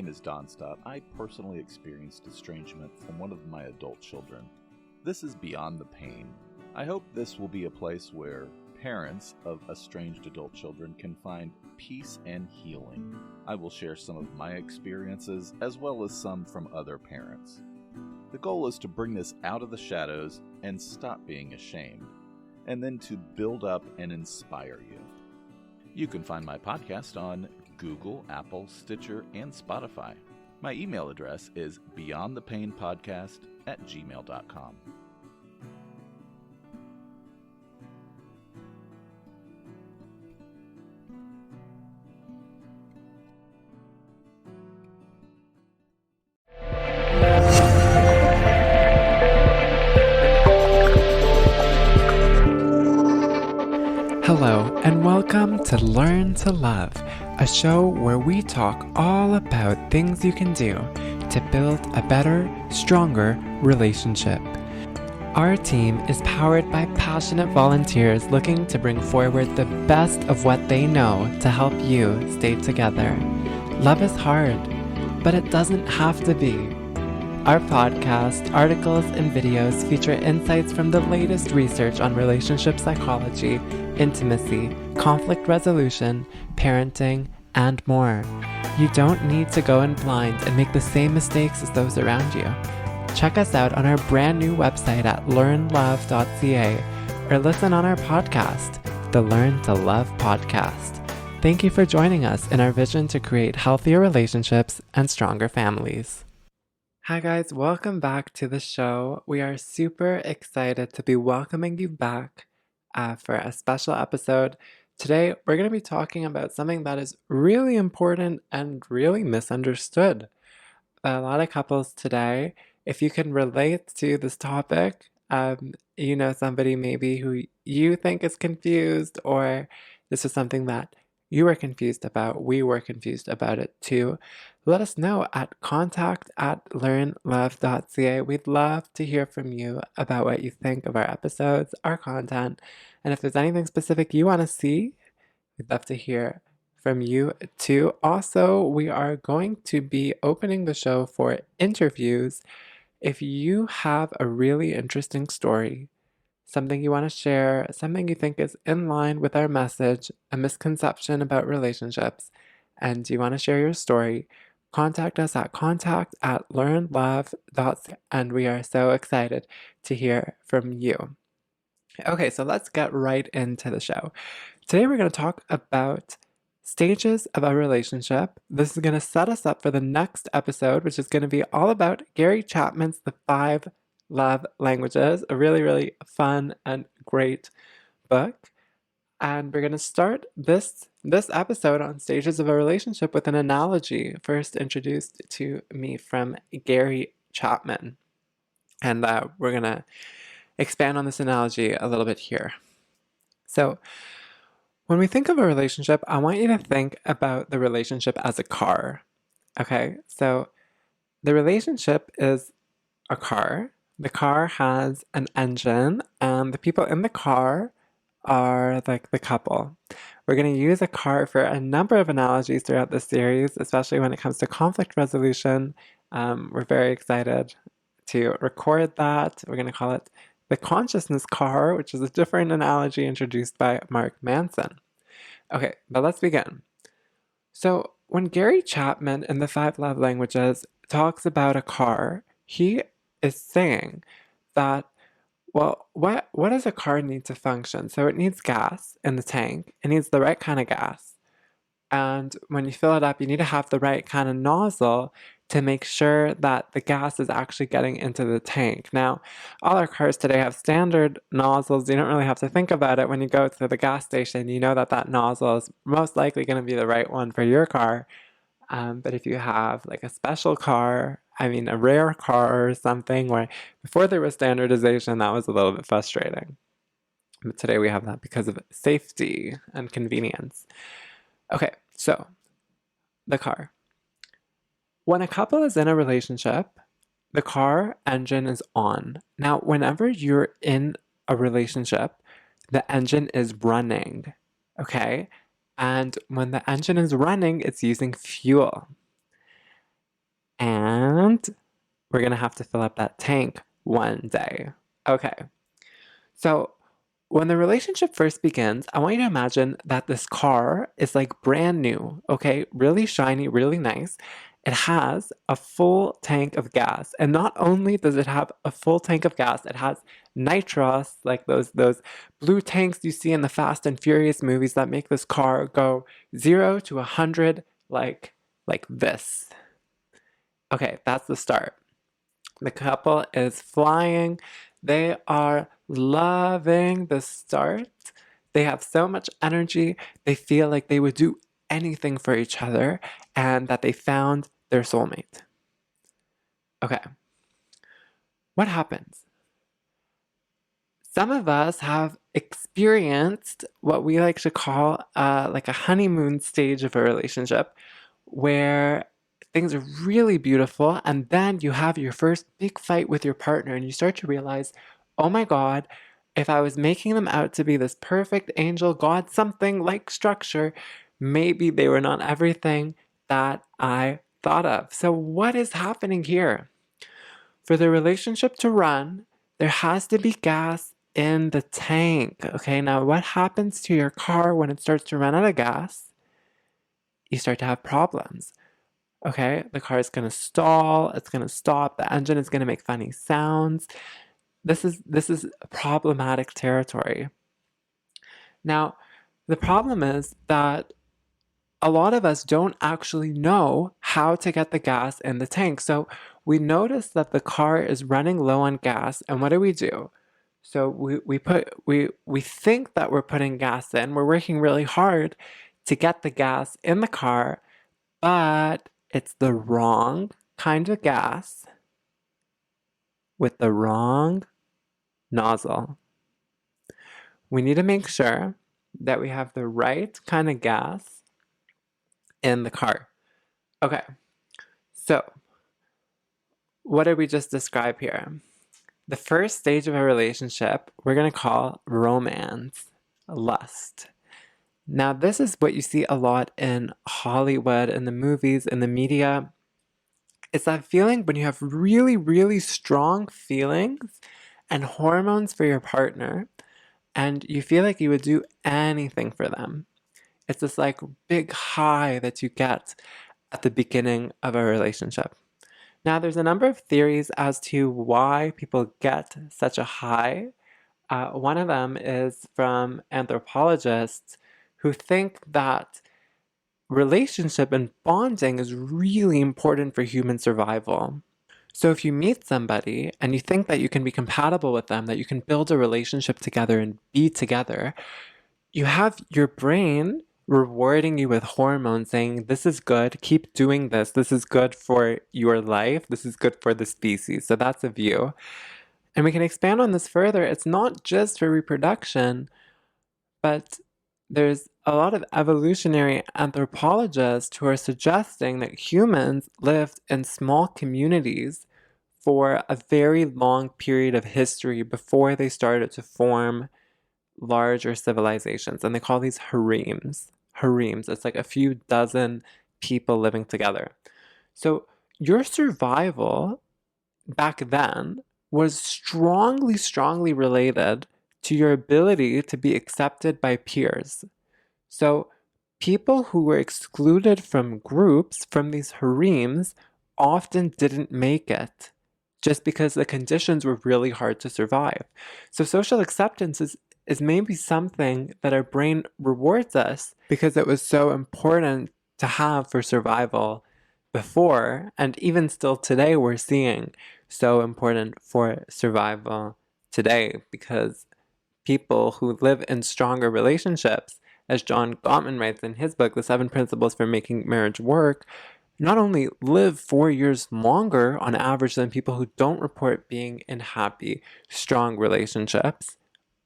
name is Don Stott. I personally experienced estrangement from one of my adult children. This is Beyond the Pain. I hope this will be a place where parents of estranged adult children can find peace and healing. I will share some of my experiences as well as some from other parents. The goal is to bring this out of the shadows and stop being ashamed, and then to build up and inspire you. You can find my podcast on Google, Apple, Stitcher, and Spotify. My email address is beyondthepainpodcast@gmail.com. Hello, and welcome to Learn to Love, a show where we talk all about things you can do to build a better, stronger relationship. Our team is powered by passionate volunteers looking to bring forward the best of what they know to help you stay together. Love is hard, but it doesn't have to be. Our podcast, articles, and videos feature insights from the latest research on relationship psychology, intimacy, conflict resolution, parenting, and more. You don't need to go in blind and make the same mistakes as those around you. Check us out on our brand new website at learnlove.ca or listen on our podcast, the Learn to Love podcast. Thank you for joining us in our vision to create healthier relationships and stronger families. Hi guys, welcome back to the show. We are super excited to be welcoming you back for a special episode. Today, we're going to be talking about something that is really important and really misunderstood. A lot of couples today, if you can relate to this topic, you know somebody maybe who you think is confused, or this is something that you were confused about, we were confused about it too. Let us know at contact@learnlove.ca. We'd love to hear from you about what you think of our episodes, our content, and if there's anything specific you want to see, we'd love to hear from you too. Also, we are going to be opening the show for interviews. If you have a really interesting story, something you want to share, something you think is in line with our message, a misconception about relationships, and you want to share your story, contact us at contact@learnlove.ca, and we are so excited to hear from you. Okay, so let's get right into the show. Today we're going to talk about stages of a relationship. This is going to set us up for the next episode, which is going to be all about Gary Chapman's The 5 Love Languages, a really, really fun and great book. And we're going to start this episode on stages of a relationship with an analogy first introduced to me from Gary Chapman. And we're going to expand on this analogy a little bit here. So when we think of a relationship, I want you to think about the relationship as a car. Okay, so the relationship is a car. The car has an engine, and the people in the car are like the couple. We're going to use a car for a number of analogies throughout this series, especially when it comes to conflict resolution. We're very excited to record that. We're going to call it the consciousness car, which is a different analogy introduced by Mark Manson. Okay, but let's begin. So when Gary Chapman in The 5 Love Languages talks about a car, he is saying that, well, what does a car need to function? So it needs gas in the tank. It needs the right kind of gas. And when you fill it up, you need to have the right kind of nozzle to make sure that the gas is actually getting into the tank. Now, all our cars today have standard nozzles. You don't really have to think about it. When you go to the gas station, you know that nozzle is most likely going to be the right one for your car. But if you have like a special car, a rare car or something where before there was standardization, that was a little bit frustrating. But today we have that because of safety and convenience. Okay, so the car. When a couple is in a relationship, the car engine is on. Now, whenever you're in a relationship, the engine is running, okay? And when the engine is running, it's using fuel. And we're going to have to fill up that tank one day. Okay. So when the relationship first begins, I want you to imagine that this car is like brand new, okay? Really shiny, really nice. It has a full tank of gas. And not only does it have a full tank of gas, it has nitros, like those blue tanks you see in the Fast and Furious movies that make this car go 0 to 100 like this. Okay, that's the start. The couple is flying. They are loving the start. They have so much energy. They feel like they would do anything for each other and that they found their soulmate. Okay. What happens? Some of us have experienced what we like to call like a honeymoon stage of a relationship where things are really beautiful, and then you have your first big fight with your partner, and you start to realize, oh my God, if I was making them out to be this perfect angel, God, something like structure, maybe they were not everything that I thought of. So, what is happening here? For the relationship to run, there has to be gas in the tank. Okay, now what happens to your car when it starts to run out of gas? You start to have problems. Okay, the car is going to stall, it's going to stop, the engine is going to make funny sounds. This is problematic territory. Now, the problem is that a lot of us don't actually know how to get the gas in the tank. So we notice that the car is running low on gas, and what do? So we think that we're putting gas in. We're working really hard to get the gas in the car, but it's the wrong kind of gas with the wrong nozzle. We need to make sure that we have the right kind of gas in the car. Okay, so what did we just describe here? The first stage of a relationship we're going to call romance, lust. Now, this is what you see a lot in Hollywood, in the movies, in the media. It's that feeling when you have really, really strong feelings and hormones for your partner, and you feel like you would do anything for them. It's this like big high that you get at the beginning of a relationship. Now, there's a number of theories as to why people get such a high. One of them is from anthropologists who think that relationship and bonding is really important for human survival. So if you meet somebody and you think that you can be compatible with them, that you can build a relationship together and be together, you have your brain rewarding you with hormones saying, this is good, keep doing this, this is good for your life, this is good for the species. So that's a view. And we can expand on this further. It's not just for reproduction, but there's a lot of evolutionary anthropologists who are suggesting that humans lived in small communities for a very long period of history before they started to form larger civilizations. And they call these harems. Harems, it's like a few dozen people living together. So your survival back then was strongly related to your ability to be accepted by peers. So people who were excluded from groups, from these harems, often didn't make it just because the conditions were really hard to survive. So social acceptance is maybe something that our brain rewards us because it was so important to have for survival before, and even still today we're seeing so important for survival today, because people who live in stronger relationships, as John Gottman writes in his book, The 7 Principles for Making Marriage Work, not only live 4 years longer on average than people who don't report being in happy, strong relationships,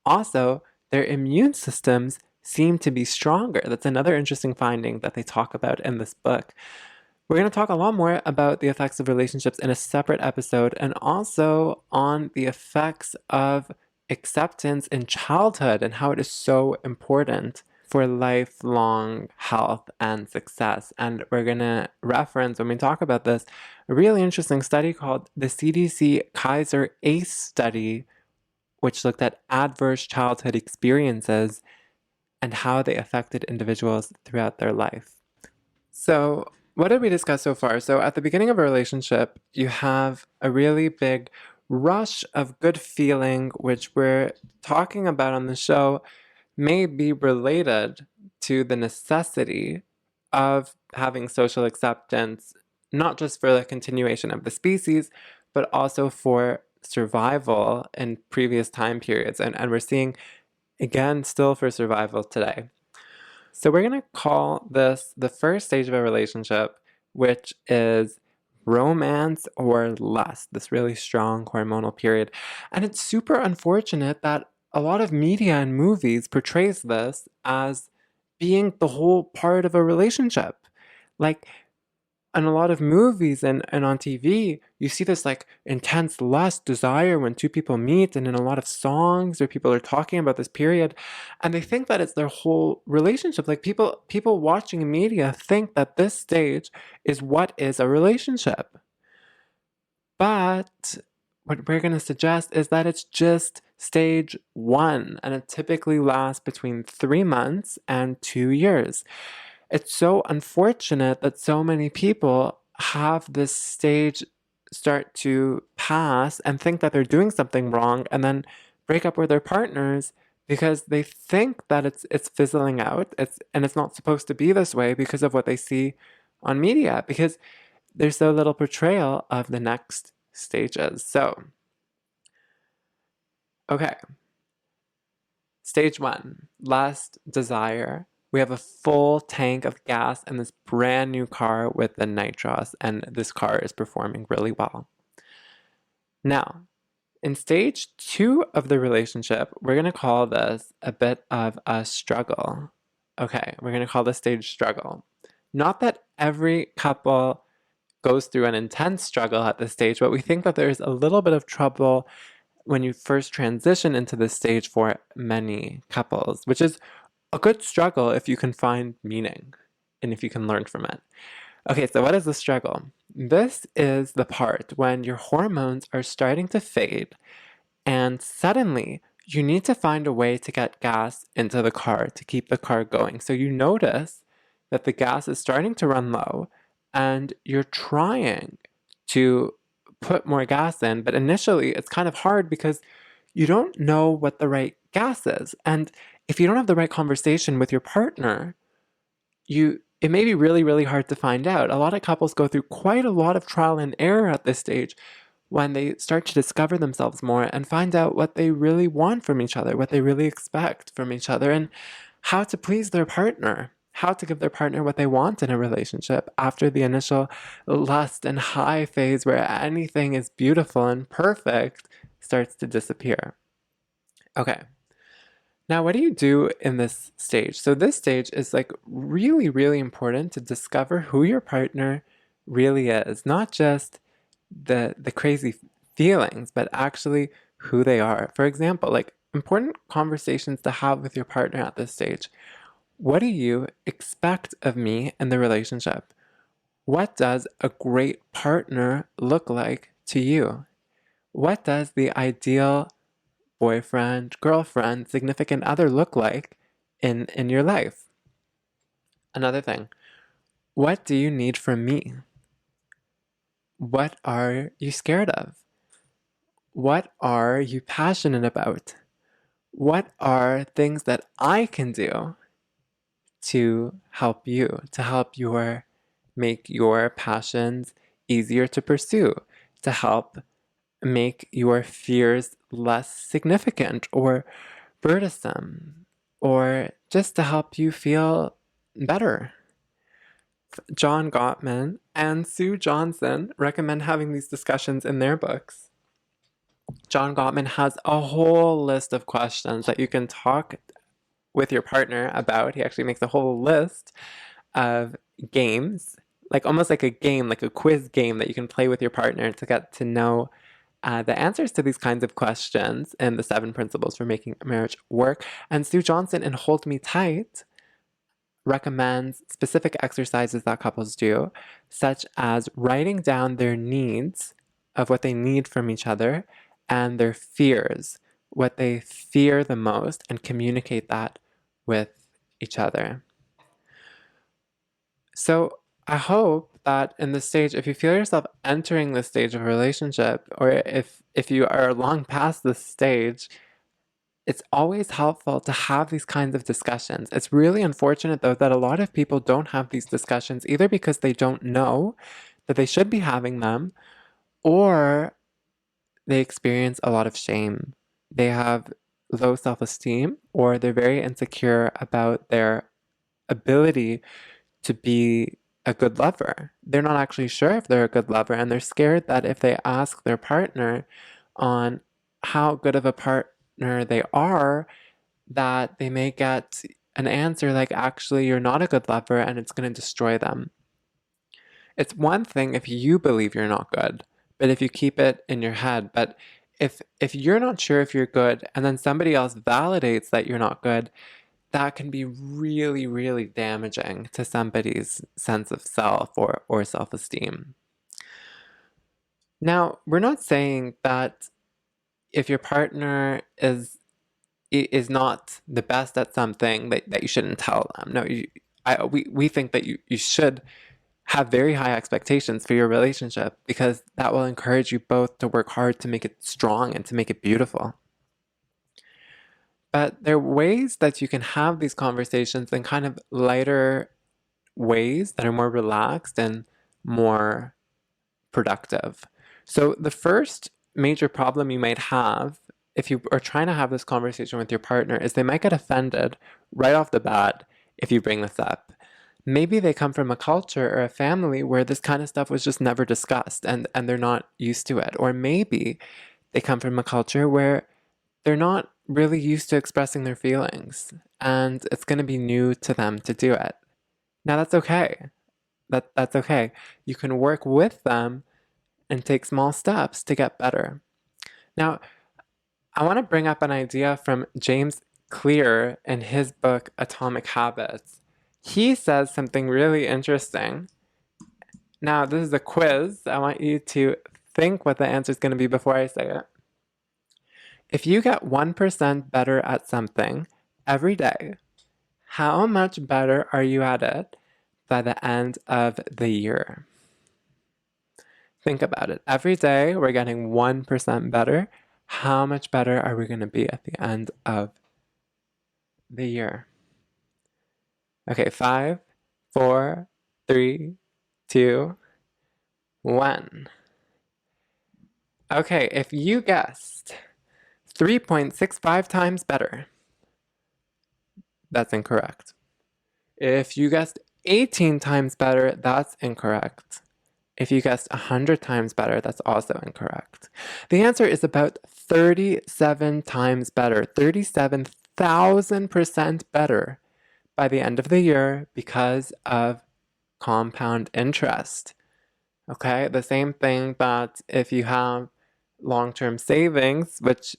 also their immune systems seem to be stronger. That's another interesting finding that they talk about in this book. We're going to talk a lot more about the effects of relationships in a separate episode, and also on the effects of acceptance in childhood and how it is so important for lifelong health and success. And we're going to reference, when we talk about this, a really interesting study called the CDC Kaiser ACE study, which looked at adverse childhood experiences and how they affected individuals throughout their life. So, what did we discuss so far? So, at the beginning of a relationship, you have a really big rush of good feeling, which we're talking about on the show, may be related to the necessity of having social acceptance, not just for the continuation of the species, but also for survival in previous time periods. And we're seeing, again, still for survival today. So we're going to call this the first stage of a relationship, which is romance or lust, this really strong hormonal period. And it's super unfortunate that a lot of media and movies portrays this as being the whole part of a relationship. Like, in a lot of movies and on TV, you see this like intense lust, desire when two people meet, and in a lot of songs where people are talking about this period, and they think that it's their whole relationship. Like people watching media think that this stage is what is a relationship. But what we're going to suggest is that it's just stage 1, and it typically lasts between 3 months and 2 years. It's so unfortunate that so many people have this stage start to pass and think that they're doing something wrong and then break up with their partners because they think that it's fizzling out. It's not supposed to be this way because of what they see on media, because there's so little portrayal of the next stages. So, okay. Stage 1, lust, desire. We have a full tank of gas in this brand new car with the nitros, and this car is performing really well. Now, in stage 2 of the relationship, we're going to call this a bit of a struggle. Okay, we're going to call this stage struggle. Not that every couple goes through an intense struggle at this stage, but we think that there's a little bit of trouble when you first transition into this stage for many couples, which is a good struggle if you can find meaning and if you can learn from it. Okay, so what is the struggle? This is the part when your hormones are starting to fade and suddenly you need to find a way to get gas into the car to keep the car going. So you notice that the gas is starting to run low and you're trying to put more gas in, but initially it's kind of hard because you don't know what the right gas is. And if you don't have the right conversation with your partner, it may be really, really hard to find out. A lot of couples go through quite a lot of trial and error at this stage when they start to discover themselves more and find out what they really want from each other, what they really expect from each other, and how to please their partner, how to give their partner what they want in a relationship after the initial lust and high phase where anything is beautiful and perfect starts to disappear. Okay. Now, what do you do in this stage? So this stage is like really, really important to discover who your partner really is, not just the crazy feelings, but actually who they are. For example, like important conversations to have with your partner at this stage. What do you expect of me in the relationship? What does a great partner look like to you? What does the ideal boyfriend, girlfriend, significant other look like in your life? Another thing, what do you need from me? What are you scared of? What are you passionate about? What are things that I can do to help you, to help make your passions easier to pursue, to help make your fears less significant or burdensome, or just to help you feel better? John Gottman and Sue Johnson recommend having these discussions in their books. John Gottman has a whole list of questions that you can talk with your partner about. He actually makes a whole list of games, like almost like a game, like a quiz game that you can play with your partner to get to know the answers to these kinds of questions and the 7 principles for making a marriage work. And Sue Johnson in Hold Me Tight recommends specific exercises that couples do, such as writing down their needs of what they need from each other and their fears, what they fear the most, and communicate that with each other. So I hope that in this stage, if you feel yourself entering this stage of a relationship, or if you are long past this stage, it's always helpful to have these kinds of discussions. It's really unfortunate, though, that a lot of people don't have these discussions, either because they don't know that they should be having them, or they experience a lot of shame. They have low self-esteem, or they're very insecure about their ability to be a good lover. They're not actually sure if they're a good lover, and they're scared that if they ask their partner on how good of a partner they are, that they may get an answer like, actually, you're not a good lover, and it's going to destroy them. It's one thing if you believe you're not good, but if you keep it in your head. But if you're not sure if you're good, and then somebody else validates that you're not good, that can be really, really damaging to somebody's sense of self or self-esteem. Now, we're not saying that if your partner is not the best at something that you shouldn't tell them. No, we think that you should have very high expectations for your relationship, because that will encourage you both to work hard to make it strong and to make it beautiful. But there are ways that you can have these conversations in kind of lighter ways that are more relaxed and more productive. So the first major problem you might have if you are trying to have this conversation with your partner is they might get offended right off the bat if you bring this up. Maybe they come from a culture or a family where this kind of stuff was just never discussed, and they're not used to it. Or maybe they come from a culture where they're not really used to expressing their feelings, and it's going to be new to them to do it. Now that's okay. That's okay. You can work with them and take small steps to get better. Now, I want to bring up an idea from James Clear in his book Atomic Habits. He says something really interesting. Now, this is a quiz. I want you to think what the answer is going to be before I say it. If you get 1% better at something every day, how much better are you at it by the end of the year? Think about it. Every day we're getting 1% better. How much better are we going to be at the end of the year? Okay, 5, 4, 3, 2, 1. Okay, if you guessed 3.65 times better, that's incorrect. If you guessed 18 times better, that's incorrect. If you guessed 100 times better, that's also incorrect. The answer is about 37 times better, 37,000% better by the end of the year because of compound interest. Okay, the same thing that if you have long-term savings, which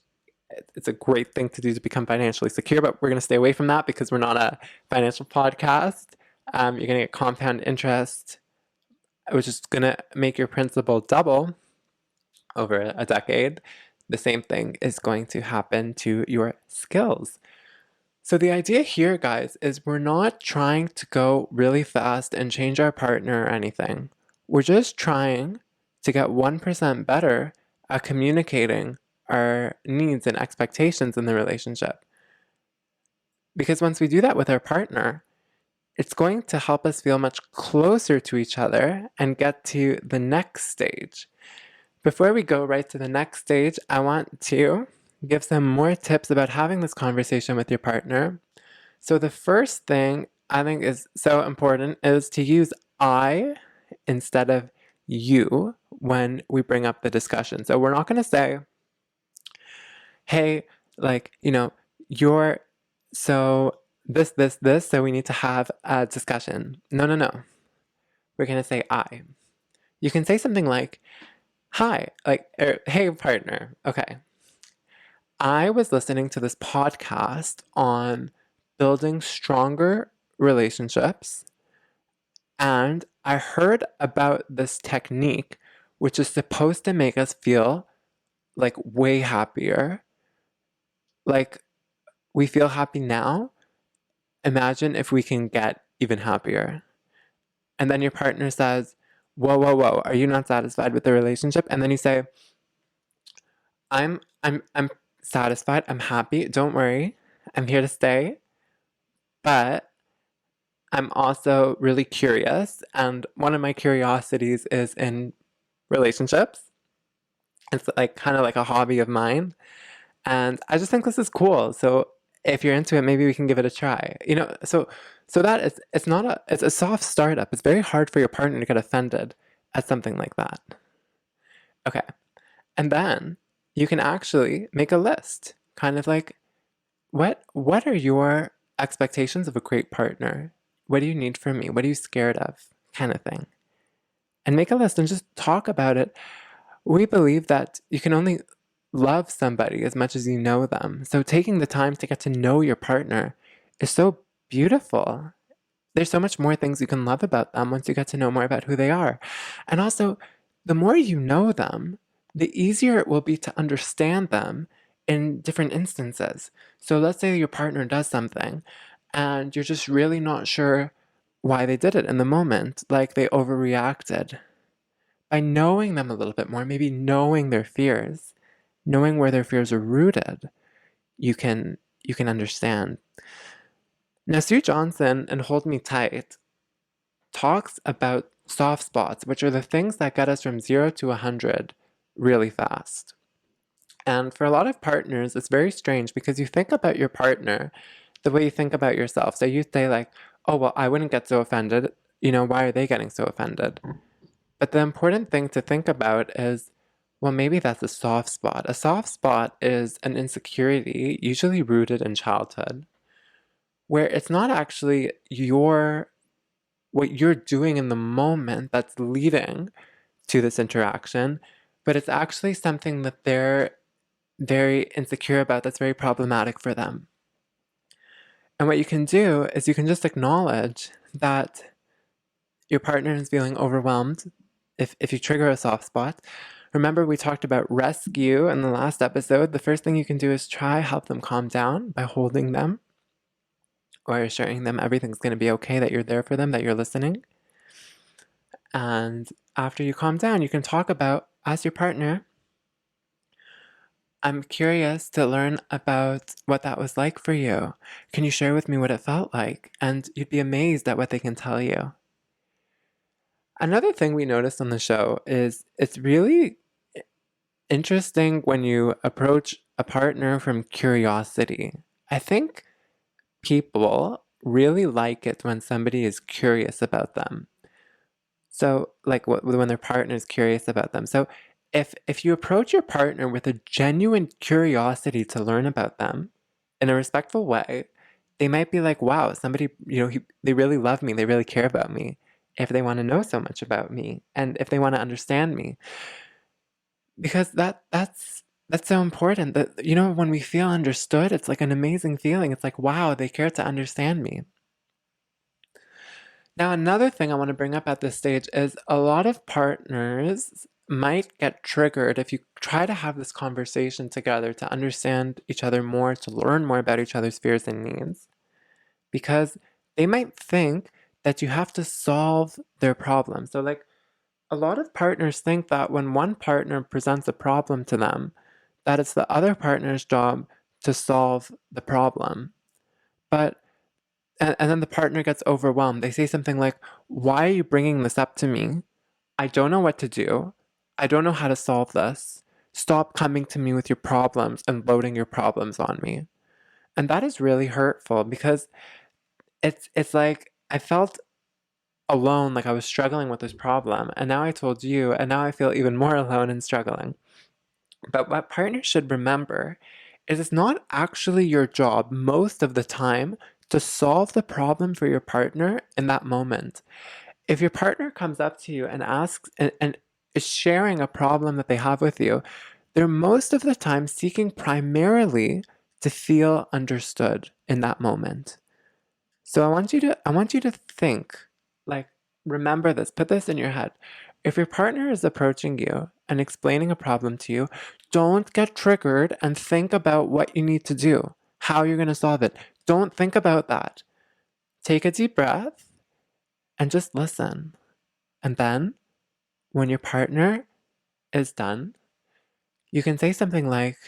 it's a great thing to do to become financially secure, but we're going to stay away from that because we're not a financial podcast. You're going to get compound interest, which is going to make your principal double over a decade. The same thing is going to happen to your skills. So the idea here, guys, is we're not trying to go really fast and change our partner or anything. We're just trying to get 1% better at communicating our needs and expectations in the relationship. Because once we do that with our partner, it's going to help us feel much closer to each other and get to the next stage. Before we go right to the next stage, I want to give some more tips about having this conversation with your partner. So the first thing I think is so important is to use I instead of you when we bring up the discussion. So we're not going to say, hey, you're so this, so we need to have a discussion. No. We're going to say I. You can say something like, hi, hey, partner. Okay. I was listening to this podcast on building stronger relationships, and I heard about this technique, which is supposed to make us feel like way happier. Like we feel happy now. Imagine if we can get even happier. And then your partner says, whoa, whoa, whoa, are you not satisfied with the relationship? And then you say, I'm satisfied, I'm happy, don't worry, I'm here to stay, but I'm also really curious, and one of my curiosities is in relationships. It's like kind of like a hobby of mine, and I just think this is cool. So if you're into it, maybe we can give it a try. So that is it's a soft startup. It's very hard for your partner to get offended at something like that. Okay. And then you can actually make a list, kind of like what are your expectations of a great partner? What do you need from me? What are you scared of? Kind of thing. And make a list and just talk about it. We believe that you can only love somebody as much as you know them. So taking the time to get to know your partner is so beautiful. There's so much more things you can love about them once you get to know more about who they are. And also, the more you know them, the easier it will be to understand them in different instances. So let's say your partner does something and you're just really not sure why they did it in the moment, like they overreacted. By knowing them a little bit more, maybe knowing their fears, knowing where their fears are rooted, you can understand. Now, Sue Johnson in Hold Me Tight talks about soft spots, which are the things that get us from 0 to 100 really fast. And for a lot of partners, it's very strange because you think about your partner the way you think about yourself. So you say like, oh, well, I wouldn't get so offended. Why are they getting so offended? But the important thing to think about is, well, maybe that's a soft spot. A soft spot is an insecurity, usually rooted in childhood, where it's not actually what you're doing in the moment that's leading to this interaction, but it's actually something that they're very insecure about that's very problematic for them. And what you can do is you can just acknowledge that your partner is feeling overwhelmed if you trigger a soft spot. Remember, we talked about rescue in the last episode. The first thing you can do is try help them calm down by holding them or assuring them everything's going to be okay, that you're there for them, that you're listening. And after you calm down, you can talk about, as your partner, I'm curious to learn about what that was like for you. Can you share with me what it felt like? And you'd be amazed at what they can tell you. Another thing we noticed on the show is it's really interesting when you approach a partner from curiosity. I think people really like it when somebody is curious about them. So, like when their partner is curious about them. So, if you approach your partner with a genuine curiosity to learn about them in a respectful way, they might be like, wow, somebody, they really love me, they really care about me, if they want to know so much about me, and if they want to understand me. Because that's so important. That when we feel understood, it's like an amazing feeling. It's like, wow, they care to understand me. Now, another thing I want to bring up at this stage is a lot of partners might get triggered if you try to have this conversation together to understand each other more, to learn more about each other's fears and needs, because they might think that you have to solve their problem. So, like, a lot of partners think that when one partner presents a problem to them, that it's the other partner's job to solve the problem. And then the partner gets overwhelmed. They say something like, why are you bringing this up to me? I don't know what to do. I don't know how to solve this. Stop coming to me with your problems and loading your problems on me. And that is really hurtful because it's like I felt alone, like I was struggling with this problem. And now I told you, and now I feel even more alone and struggling. But what partners should remember is it's not actually your job most of the time to solve the problem for your partner in that moment. If your partner comes up to you and asks and is sharing a problem that they have with you, they're most of the time seeking primarily to feel understood in that moment. So I want you to think, like, remember this, put this in your head. If your partner is approaching you and explaining a problem to you, don't get triggered and think about what you need to do, how you're going to solve it. Don't think about that. Take a deep breath and just listen. And then when your partner is done, you can say something like,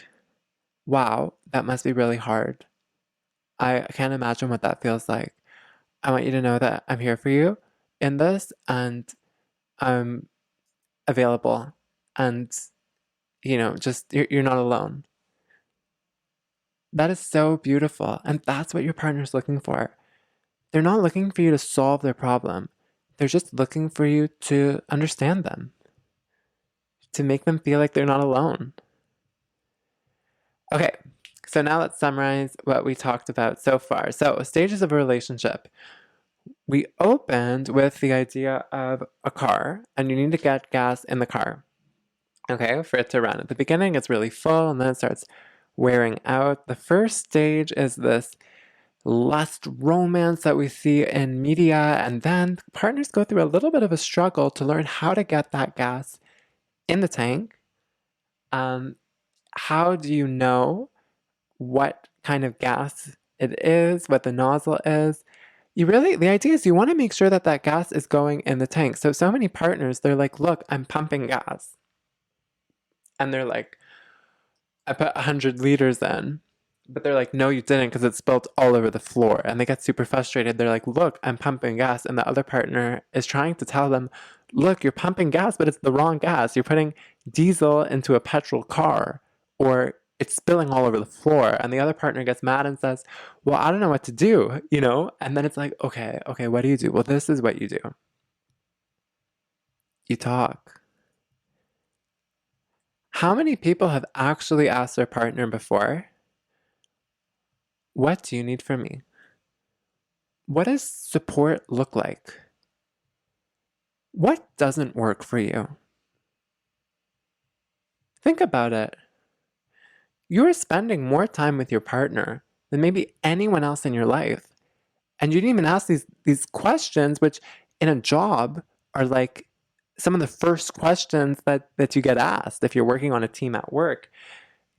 wow, that must be really hard. I can't imagine what that feels like. I want you to know that I'm here for you in this and I'm available. And, just you're not alone. That is so beautiful. And that's what your partner's looking for. They're not looking for you to solve their problem. They're just looking for you to understand them, to make them feel like they're not alone. Okay, so now let's summarize what we talked about so far. So, stages of a relationship. We opened with the idea of a car, and you need to get gas in the car, okay, for it to run. At the beginning, it's really full, and then it starts wearing out. The first stage is this lust romance that we see in media, and then partners go through a little bit of a struggle to learn how to get that gas in the tank. How do you know what kind of gas it is, what the nozzle is? The idea is you want to make sure that that gas is going in the tank. So many partners, they're like, look, I'm pumping gas. And they're like, I put 100 liters in. But they're like, no, you didn't, because it spilled all over the floor. And they get super frustrated. They're like, look, I'm pumping gas. And the other partner is trying to tell them, look, you're pumping gas, but it's the wrong gas. You're putting diesel into a petrol car, or it's spilling all over the floor. And the other partner gets mad and says, well, I don't know what to do, And then it's like, okay, what do you do? Well, this is what you do. You talk. How many people have actually asked their partner before, what do you need from me? What does support look like? What doesn't work for you? Think about it. You are spending more time with your partner than maybe anyone else in your life. And you didn't even ask these questions, which in a job are like some of the first questions that you get asked if you're working on a team at work.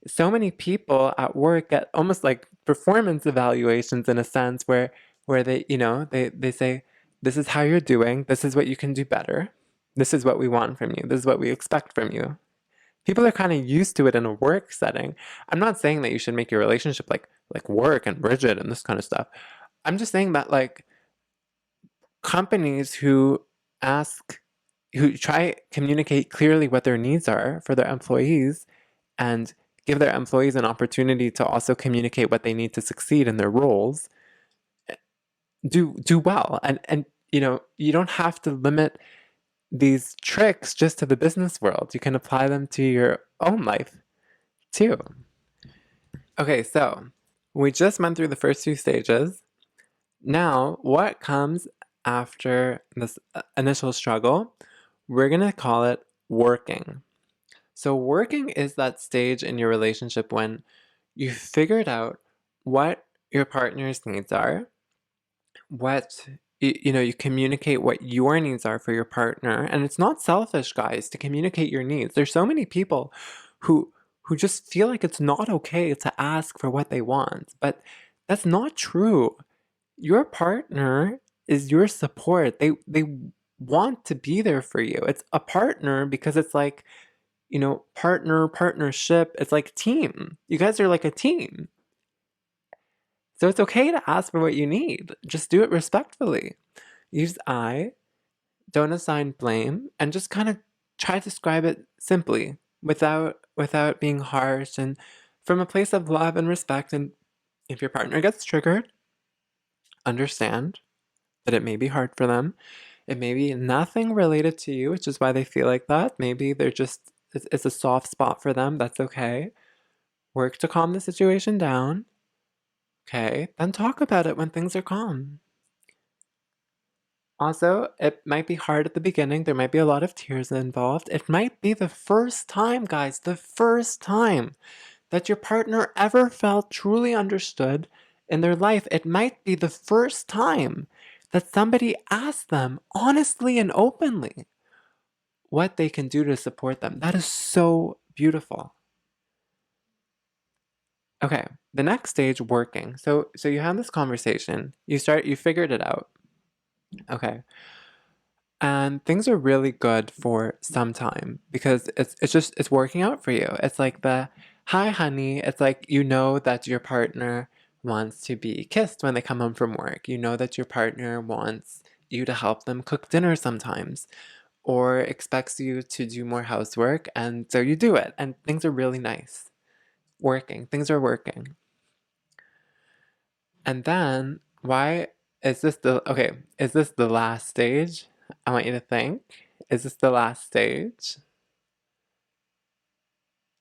So many people at work get almost like performance evaluations in a sense where they, they say, this is how you're doing, this is what you can do better, this is what we want from you, this is what we expect from you. People are kind of used to it in a work setting. I'm not saying that you should make your relationship like work and rigid and this kind of stuff. I'm just saying that like companies who try communicate clearly what their needs are for their employees and give their employees an opportunity to also communicate what they need to succeed in their roles, do well. And you don't have to limit these tricks just to the business world. You can apply them to your own life too. Okay, so we just went through the first two stages. Now, what comes after this initial struggle? We're going to call it working. So working is that stage in your relationship when you figured out what your partner's needs are, what you communicate what your needs are for your partner. And it's not selfish, guys, to communicate your needs. There's so many people who just feel like it's not okay to ask for what they want, but that's not true. Your partner is your support. They want to be there for you. It's a partner because it's like, partnership. It's like team. You guys are like a team. So it's okay to ask for what you need. Just do it respectfully. Use I, don't assign blame, and just kind of try to describe it simply without being harsh and from a place of love and respect. And if your partner gets triggered, understand that it may be hard for them. It may be nothing related to you, which is why they feel like that. Maybe it's a soft spot for them. That's okay. Work to calm the situation down. Okay, then talk about it when things are calm. Also, it might be hard at the beginning. There might be a lot of tears involved. It might be the first time, guys, the first time that your partner ever felt truly understood in their life, it might be the first time that somebody asks them honestly and openly what they can do to support them. That is so beautiful. Okay, the next stage, working. So you have this conversation. You figured it out. Okay. And things are really good for some time because it's working out for you. It's like the hi honey, it's like you know that your partner wants to be kissed when they come home from work. You know that your partner wants you to help them cook dinner sometimes or expects you to do more housework, and so you do it and things are really nice. Working. Things are working. And then why is this the last stage? I want you to think. Is this the last stage?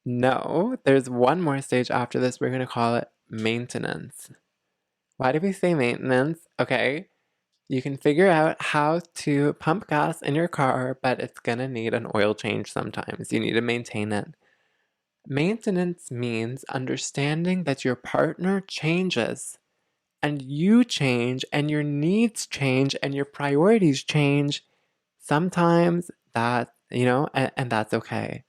No, there's one more stage after this. We're going to call it maintenance. Why do we say maintenance? Okay, you can figure out how to pump gas in your car, but it's going to need an oil change sometimes. You need to maintain it. Maintenance means understanding that your partner changes and you change and your needs change and your priorities change. Sometimes that, and that's okay.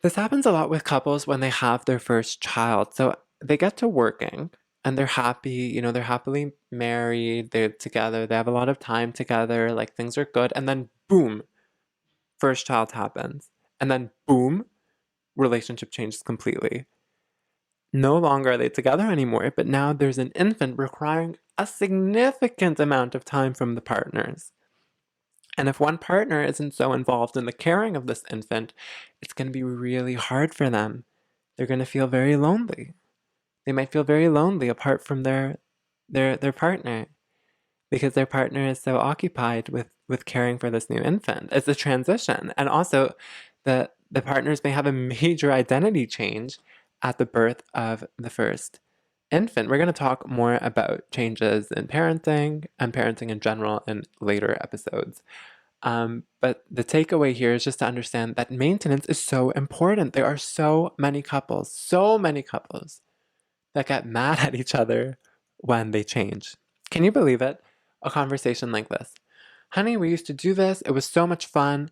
This happens a lot with couples when they have their first child. So they get to working and they're happy, they're happily married, they're together, they have a lot of time together, like things are good. And then boom, first child happens. And then boom, relationship changes completely. No longer are they together anymore, but now there's an infant requiring a significant amount of time from the partners. And if one partner isn't so involved in the caring of this infant, it's going to be really hard for them. They're going to feel very lonely. They might feel very lonely apart from their partner because their partner is so occupied with caring for this new infant. It's a transition. And also the partners may have a major identity change at the birth of the first infant. We're going to talk more about changes in parenting and parenting in general in later episodes. But the takeaway here is just to understand that maintenance is so important. There are so many couples that get mad at each other when they change. Can you believe it? A conversation like this. Honey, we used to do this. It was so much fun.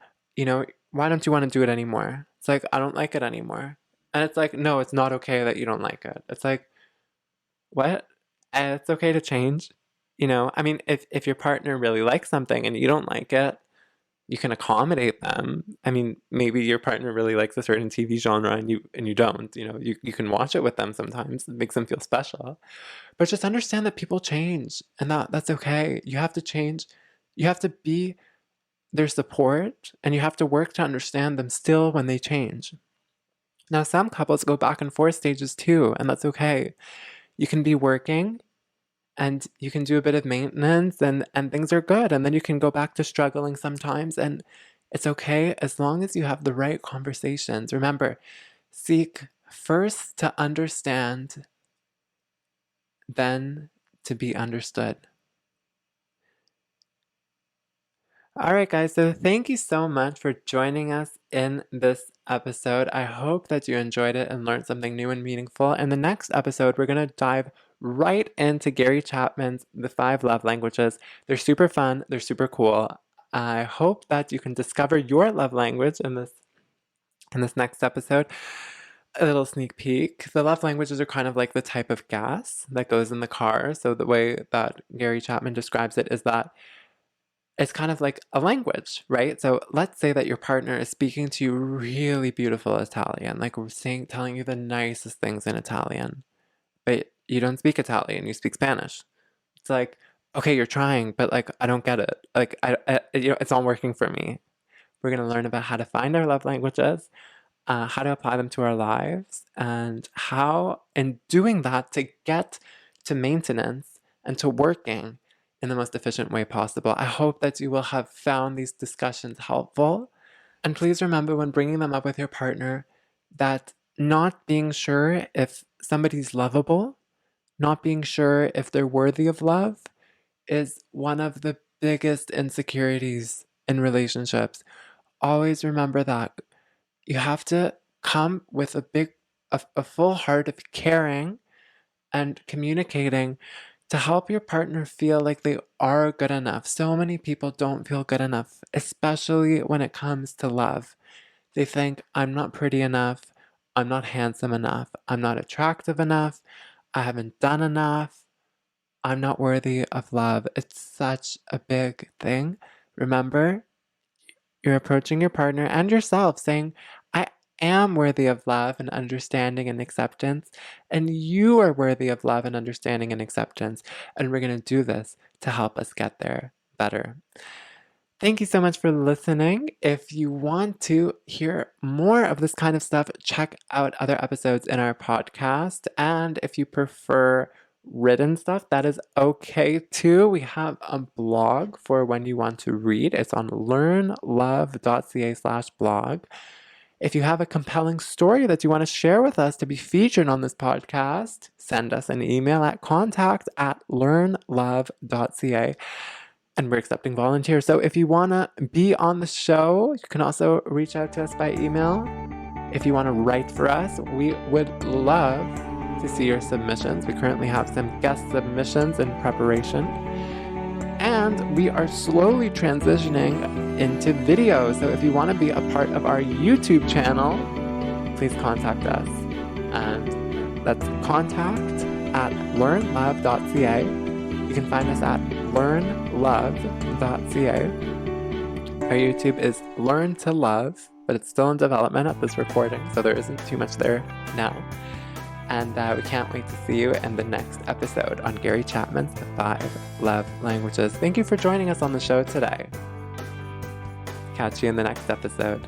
Why don't you want to do it anymore? It's like, I don't like it anymore. And it's like, no, it's not okay that you don't like it. It's like, what? It's okay to change. I mean, if your partner really likes something and you don't like it, you can accommodate them. I mean, maybe your partner really likes a certain TV genre and you don't. You can watch it with them sometimes. It makes them feel special. But just understand that people change and that's okay. You have to change. You have to be their support and you have to work to understand them still when they change. Now, some couples go back and forth stages too, and that's okay. You can be working and you can do a bit of maintenance and things are good. And then you can go back to struggling sometimes and it's okay as long as you have the right conversations. Remember, seek first to understand, then to be understood. All right, guys, so thank you so much for joining us in this episode. I hope that you enjoyed it and learned something new and meaningful. In the next episode, we're going to dive right into Gary Chapman's The 5 Love Languages. They're super fun, they're super cool. I hope that you can discover your love language in this next episode. A little sneak peek. The love languages are kind of like the type of gas that goes in the car. So the way that Gary Chapman describes it is that it's kind of like a language, right? So let's say that your partner is speaking to you really beautiful Italian, like we're telling you the nicest things in Italian, but you don't speak Italian, you speak Spanish. It's like, okay, you're trying, but like I don't get it. Like it's not working for me. We're gonna learn about how to find our love languages, how to apply them to our lives, and how, in doing that, to get to maintenance and to working in the most efficient way possible. I hope that you will have found these discussions helpful. And please remember when bringing them up with your partner that not being sure if somebody's lovable, not being sure if they're worthy of love, is one of the biggest insecurities in relationships. Always remember that. You have to come with a full heart of caring and communicating to help your partner feel like they are good enough. So many people don't feel good enough, especially when it comes to love. They think, I'm not pretty enough, I'm not handsome enough, I'm not attractive enough, I haven't done enough, I'm not worthy of love. It's such a big thing. Remember, you're approaching your partner and yourself saying, I am worthy of love and understanding and acceptance, and you are worthy of love and understanding and acceptance. And we're going to do this to help us get there better. Thank you so much for listening. If you want to hear more of this kind of stuff, check out other episodes in our podcast. And if you prefer written stuff, that is okay too. We have a blog for when you want to read. It's on learnlove.ca/blog. If you have a compelling story that you want to share with us to be featured on this podcast, send us an email at contact@learnlove.ca. And we're accepting volunteers. So if you want to be on the show, you can also reach out to us by email. If you want to write for us, we would love to see your submissions. We currently have some guest submissions in preparation. And we are slowly transitioning into video. So if you want to be a part of our YouTube channel, please contact us. And that's contact@learnlove.ca. You can find us at learnlove.ca. Our YouTube is Learn to Love, but it's still in development at this recording, so there isn't too much there now. And we can't wait to see you in the next episode on Gary Chapman's 5 Love Languages. Thank you for joining us on the show today. Catch you in the next episode.